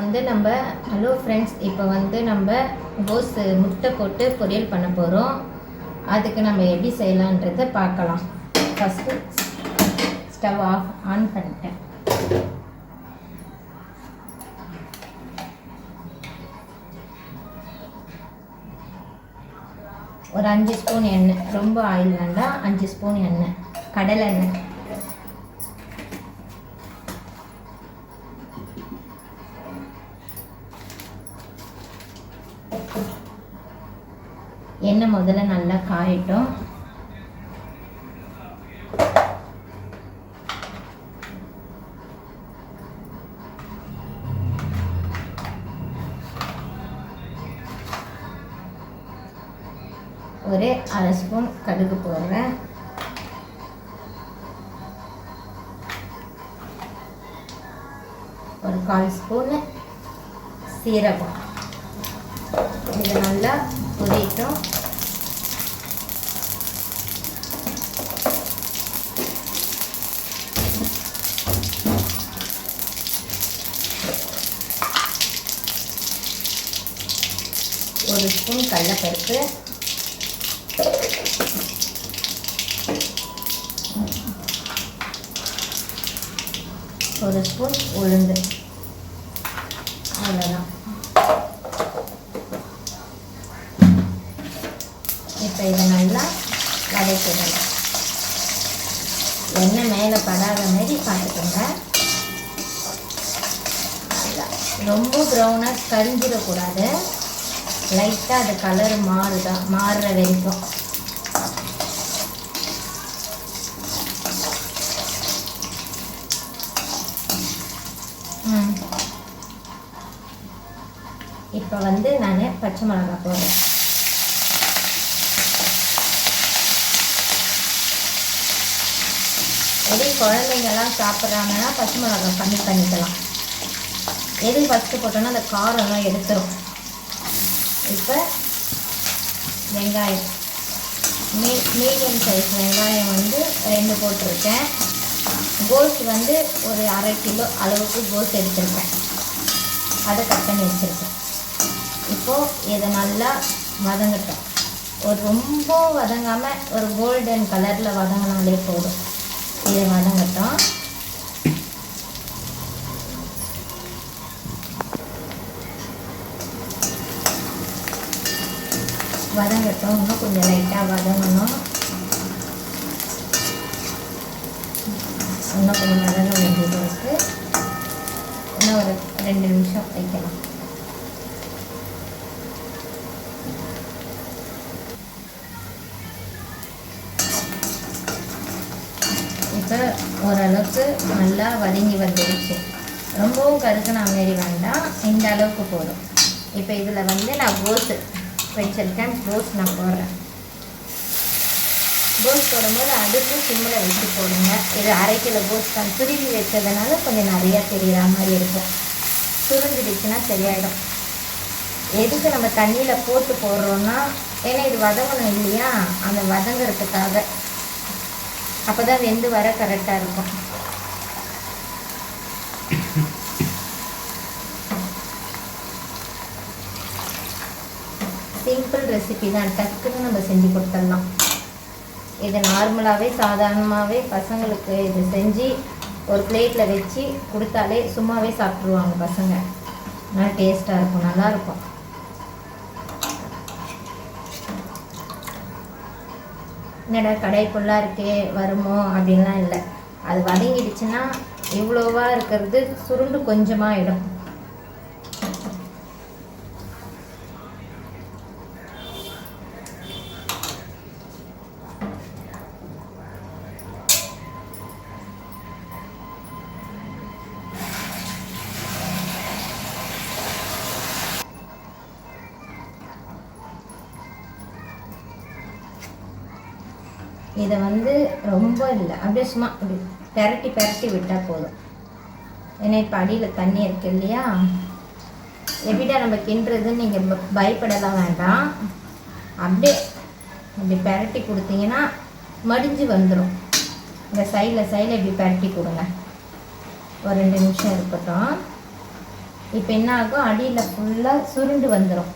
வந்து நம்ம hello friends, இப்போ வந்து நம்ம கோஸ் முட்டை போட்டு பொரியல் பண்ண போகிறோம். அதுக்கு நம்ம எப்படி செய்யலான்றதை பார்க்கலாம். ஃபஸ்ட்டு ஸ்டவ் ஆன் பண்ணிட்டேன். ஒரு 5 ஸ்பூன் எண்ணெய், ரொம்ப ஆயில் வேண்டாம். 5 ஸ்பூன் எண்ணெய், கடலை எண்ணெய். எண்ணெய் முதல்ல நல்லா காயட்டும். ஒரு 1/2 ஸ்பூன் கடுகு போடுறேன். ஒரு 1/4 ஸ்பூன் சீரகம். இது நல்லா பொரியட்டும். ஒரு ஸ்பூன் கடலைப்பருப்பு, ஒரு ஸ்பூன் உளுந்து. அவ்வளோதான். இப்போ இதை நல்லா வதக்கிடலாம். எண்ணெய் மேலே படாத மாதிரி பார்த்துக்கோங்க. ரொம்ப ப்ரௌனாக கரிஞ்சிடக்கூடாது. லைட்டாக அது கலர் மாறுற வரைக்கும். இப்போ வந்து நான் பச்சை மிளகாய் போடுறேன். எது குழந்தைங்கள்லாம் சாப்பிட்றாங்கன்னா பச்சை மிளகாய் பண்ணிக்கலாம். எது ஃபஸ்ட்டு போட்டோன்னா அந்த காரம்லாம் எடுத்துரும். இப்போ வெங்காயம், மீடியம் சைஸ் வெங்காயம் வந்து 2 போட்டிருக்கேன். கோஸ் வந்து ஒரு 1/2 கிலோ அளவுக்கு கோஸ் எடுத்திருக்கேன். அதை கட் பண்ணி வச்சுருக்கேன். இப்போது இதை நல்லா வதங்கட்டும். ஒரு ரொம்ப வதங்காமல் ஒரு கோல்டன் கலரில் வதங்கினாலே போதும். இதை வதங்கட்டும். இன்னும் கொஞ்சம் லைட்டாக வதங்கணும். இன்னும் கொஞ்சம் வதங்க வேண்டியது இருக்குது. இன்னும் ஒரு 2 நிமிஷம் வைக்கலாம். இப்போ ஓரளவுக்கு நல்லா வதங்கி வந்துடுச்சு. ரொம்பவும் கருக்குன மாரி வேண்டாம், இந்த அளவுக்கு போதும். இப்போ இதில் வந்து நான் கோஸ் வச்சுருக்கேன். கோஸ் நான் போடுறேன். கோஸ் போடும்போது அடுப்பு சிம்மில் வச்சு போடுங்க. இது 1/2 கிலோ கோஸ் தான். சுருவி வச்சதுனால கொஞ்சம் நிறையா தெரிகிற மாதிரி இருக்கும். சுருங்கிடுச்சுன்னா சரியாயிடும். எதுக்கு நம்ம தண்ணியில் போட்டு போடுறோன்னா, ஏன்னா இது வதங்கணும் இல்லையா, அந்த வதங்கிறதுக்காக. அப்போ தான் வெந்து வர கரெக்டாக இருக்கும். சிம்பிள் ரெசிபி தான், டக்குன்னு நம்ம செஞ்சு கொடுத்துடலாம். இது நார்மலாகவே சாதாரணமாகவே பசங்களுக்கு இது செஞ்சு ஒரு பிளேட்டில் வச்சு கொடுத்தாலே சும்மாவே சாப்பிட்ருவாங்க பசங்க. நல்லா டேஸ்ட்டாக இருக்கும், நல்லாயிருக்கும். என்னடா கடை ஃபுல்லாக இருக்கே வருமோ அப்படின்லாம் இல்லை. அது வதங்கிடுச்சுன்னா இவ்வளோவா இருக்கிறது சுருண்டு கொஞ்சமாக ஆகிடும். இதை வந்து ரொம்ப இல்லை, அப்படியே சும்மா அப்படி பெரட்டி விட்டால் போதும். ஏன்னா இப்போ அடியில் தண்ணி இருக்கு இல்லையா, எப்படிடா நம்ம கிண்டுறதுன்னு நீங்கள் பயப்படலாம் வேண்டாம். அப்படியே அப்படி பெரட்டி கொடுத்தீங்கன்னா மடிஞ்சு வந்துடும். இந்த சைடில் இப்படி பரட்டி கொடுங்க. ஒரு 2 நிமிஷம் இருக்கட்டும். இப்போ என்ன ஆகும், அடியில் ஃபுல்லாக சுருண்டு வந்துடும்.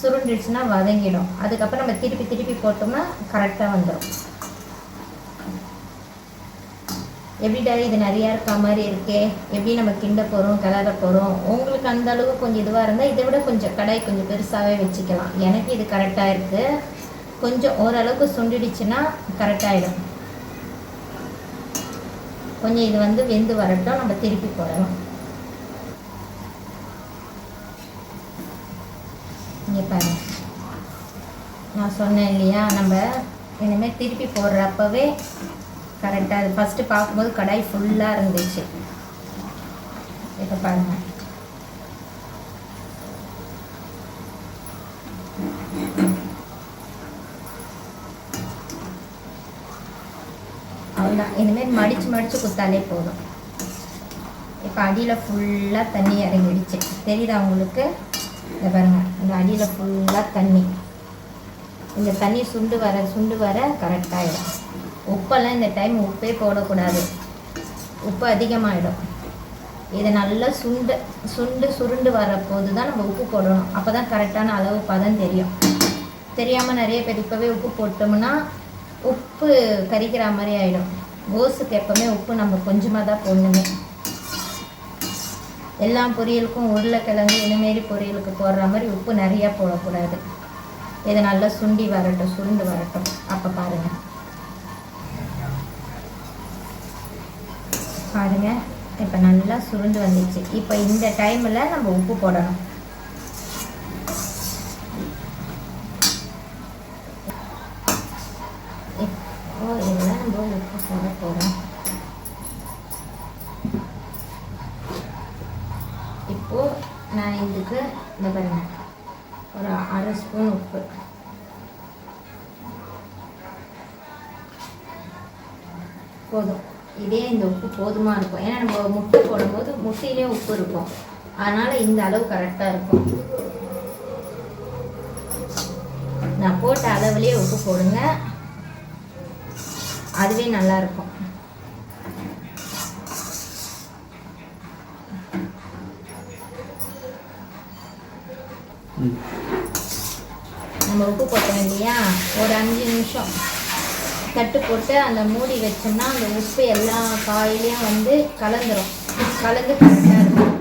சுருண்டுடுச்சுன்னா வதங்கிடும். அதுக்கப்புறம் நம்ம திருப்பி திருப்பி போட்டோம்னா கரெக்டாக வந்துடும். எப்படிடா இது நிறையா இருக்க மாதிரி இருக்கே, எப்படி நம்ம கிண்ட போகிறோம் கிளற போகிறோம்? உங்களுக்கு அந்த அளவு கொஞ்சம் இதுவாக இருந்தால் இதை விட கொஞ்சம் கடாய் கொஞ்சம் பெருசாகவே வச்சுக்கலாம். எனக்கு இது கரெக்டாக இருக்குது. கொஞ்சம் ஓரளவுக்கு சுண்டிடுச்சுன்னா கரெக்டாகிடும். கொஞ்சம் இது வந்து வெந்து வரட்டும், நம்ம திருப்பி போடணும். இங்கே பாருங்க, நான் சொன்னேன் இல்லையா, நம்ம இனிமேல் திருப்பி போடுறப்பவே கரெக்டாக. அது ஃபஸ்ட்டு பார்க்கும்போது கடாய் ஃபுல்லாக இருந்துச்சு. இப்போ பாருங்கள், அவ்வளோதான். இனிமேல் மடித்து மடித்து குத்தாலே போதும். இப்போ அடியில் ஃபுல்லாக தண்ணி இறங்கிடுச்சு. தெரியுதா உங்களுக்கு? இதை பாருங்கள், இந்த அடியில் ஃபுல்லாக தண்ணி. இந்த தண்ணி சுண்டு வர கரெக்டாகிடும். உப்பெல்லாம் இந்த டைம் உப்பே போடக்கூடாது, உப்பு அதிகமாகிடும். இதை நல்லா சுருண்டு வரப்போது தான் நம்ம உப்பு போடணும். அப்போ தான் கரெக்டான அளவு பதம் தெரியும். தெரியாமல் நிறைய பேர் இப்போவே உப்பு போட்டோம்னா உப்பு கரிக்கிற மாதிரி ஆகிடும். கோஸுக்கு எப்போவுமே உப்பு நம்ம கொஞ்சமாக தான் போடணுமே. எல்லா பொரியலுக்கும் உருளைக்கிழங்கு இந்தமாரி பொரியலுக்கு போடுற மாதிரி உப்பு நிறையா போடக்கூடாது. இதை நல்லா சுருண்டு வரட்டும். அப்போ பாருங்கள் இப்போ நல்லா சுருண்டு வந்துச்சு. இப்போ இந்த டைமில் நம்ம உப்பு போடணும். இப்போ இதெல்லாம் நம்ம உப்பு போட போகிறோம். இப்போது நான் இதுக்கு இந்த பாருங்க ஒரு 1/2 ஸ்பூன் உப்பு போதும். இதே இந்த உப்பு போதுமாக இருக்கும். ஏன்னா நம்ம முட்டை போடும்போது முட்டையிலே உப்பு இருக்கும். அதனால் இந்த அளவு கரெக்டாக இருக்கும். நான் போட்ட அளவுலேயே உப்பு போடுங்க, அதுவே நல்லாயிருக்கும். நம்ம உப்பு போட்டோம் இல்லையா, ஒரு 5 நிமிஷம் தட்டு போட்டு அந்த மூடி வச்சோம்னா அந்த உப்பு எல்லா காயிலையும் வந்து கலந்து கரெக்டாக இருக்கும்.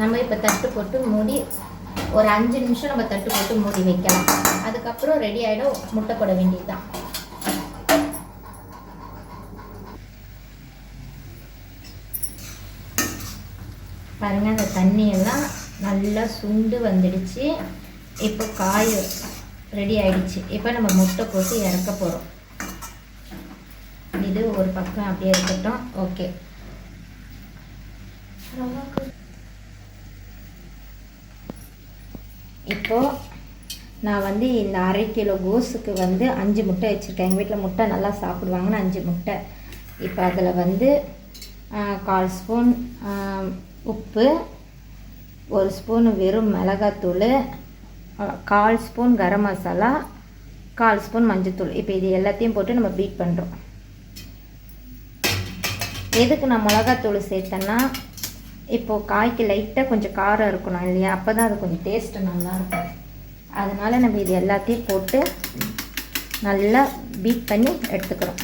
நம்ம இப்போ தட்டு போட்டு மூடி ஒரு 5 நிமிஷம் நம்ம தட்டு போட்டு மூடி வைக்கலாம். அதுக்கப்புறம் ரெடி ஆகிடும், முட்டை போட வேண்டியது தான். பாருங்கள், அந்த தண்ணியெல்லாம் நல்லா சுண்டு வந்துடுச்சு. இப்போ காய் ரெடி ஆகிடுச்சு. இப்போ நம்ம முட்டை போட்டு இறக்க போகிறோம். இது ஒரு பக்கம் அப்படியே இருக்கட்டும். ஓகே, இப்போது நான் வந்து இந்த 1/2 கிலோ கோஸுக்கு வந்து 5 முட்டை வச்சுருக்கேன். எங்கள் வீட்டில் முட்டை நல்லா சாப்பிடுவாங்கன்னு 5 முட்டை. இப்போ அதில் வந்து 1/4 ஸ்பூன் உப்பு, 1 ஸ்பூன் வெறும் மிளகாத்தூள், 1/4 ஸ்பூன் கரம் மசாலா, 1/4 ஸ்பூன் மஞ்சத்தூள். இப்போ இது எல்லாத்தையும் போட்டு நம்ம பீட் பண்ணுறோம். எதுக்கு நான் மிளகாத்தூள் சேர்த்தேன்னா, இப்போது காய்க்கு லைட்டாக கொஞ்சம் காரம் இருக்கணும் இல்லையா, அப்போ தான் அது கொஞ்சம் டேஸ்ட்டு நல்லாயிருக்கும். அதனால் நம்ம இது எல்லாத்தையும் போட்டு நல்லா பீட் பண்ணி எடுத்துக்கிறோம்.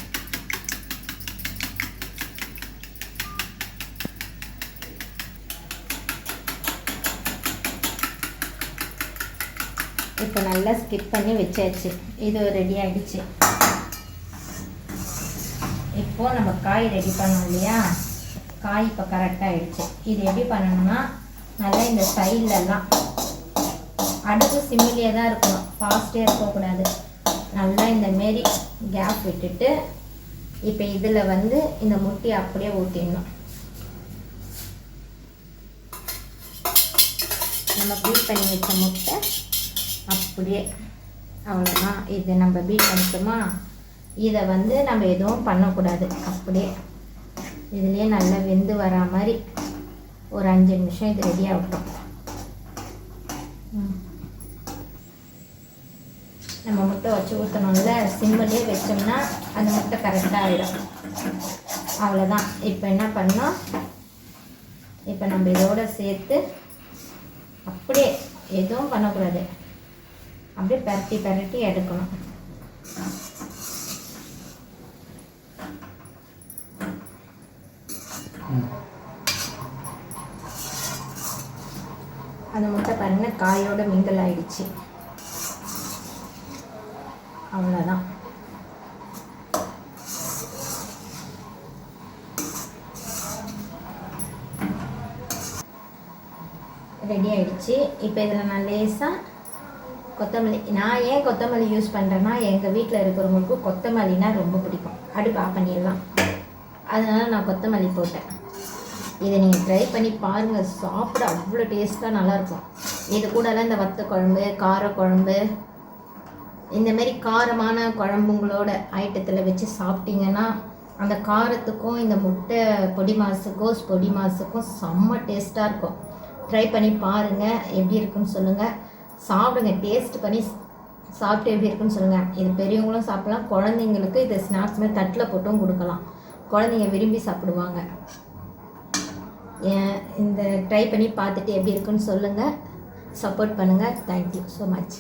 இப்போ நல்லா ஸ்கிப் பண்ணி வச்சாச்சு. இது ரெடி ஆகிடுச்சு. இப்போது நம்ம காய் ரெடி பண்ணோம் இல்லையா, காய் இப்போ கரெக்டாக ஆகிடுச்சு. இது எப்படி பண்ணணும்னா, நல்லா இந்த சைட்லலாம் அடுப்பு சிம்மிலே தான் இருக்கணும், ஃபாஸ்ட்டே இருக்கக்கூடாது. நல்லா இந்தமாரி கேப் விட்டுட்டு இப்போ இதில் வந்து இந்த முட்டையை அப்படியே ஊற்றிடணும். நம்ம பீட் பண்ணி வச்ச முட்டை அப்படியே, அவ்வளோதான். இது நம்ம பீட் பண்ணிட்டோமா, இதை வந்து நம்ம எதுவும் பண்ணக்கூடாது. அப்படியே இதுலேயே நல்லா வெந்து வரா மாதிரி ஒரு 5 நிமிஷம் இது ரெடி ஆகட்டும். நம்ம முட்டை வச்சு ஊற்றணும்ல, சிம்மிலே வச்சோம்னா அந்த முட்டை கரெக்டாக ஆகிடும். அவ்வளோதான். இப்போ என்ன பண்ணோம், இப்போ நம்ம இதோட சேர்த்து அப்படியே எதுவும் பண்ணக்கூடாது, அப்படியே பரட்டி பரட்டி எடுக்கணும். அந்த முட்டை பாருங்கள் காயோட மிங்கல் ஆயிடுச்சு. அவ்வளோதான். ரெடி ஆகிடுச்சு. இப்போ இதில் நான் லேசாக கொத்தமல்லி, நான் ஏன் கொத்தமல்லி யூஸ் பண்ணுறேன்னா எங்கள் வீட்டில் இருக்கிறவங்களுக்கு கொத்தமல்லினா ரொம்ப பிடிக்கும். அடுப்பு ஆஃப் பண்ணிடலாம், அதனால் நான் கொத்தமல்லி போட்டேன். இதை நீங்கள் ட்ரை பண்ணி பாருங்கள், சாப்பிட அவ்வளோ டேஸ்ட்டாக நல்லாயிருக்கும். இது கூடலாம் இந்த வத்த குழம்பு, காரக்குழம்பு, இந்தமாரி காரமான குழம்புங்களோட ஐட்டத்தில் வச்சு சாப்பிட்டிங்கன்னா அந்த காரத்துக்கும் இந்த முட்டை பொடி மாசுக்கும் கோஸ் பொடி மாசுக்கும் செம்ம டேஸ்ட்டாக இருக்கும். ட்ரை பண்ணி பாருங்கள், எப்படி இருக்குன்னு சொல்லுங்கள். சாப்பிடுங்க, டேஸ்ட் பண்ணி சாப்பிட்டு எப்படி இருக்குன்னு சொல்லுங்கள். இது பெரியவங்களும் சாப்பிட்லாம், குழந்தைங்களுக்கு இதை ஸ்நாக்ஸ் மாதிரி தட்டில் போட்டும் கொடுக்கலாம், குழந்தைங்க விரும்பி சாப்பிடுவாங்க. இந்த ட்ரை பண்ணி பார்த்துட்டு எப்படி இருக்குன்னு சொல்லுங்கள், சப்போர்ட் பண்ணுங்கள். Thank you so much.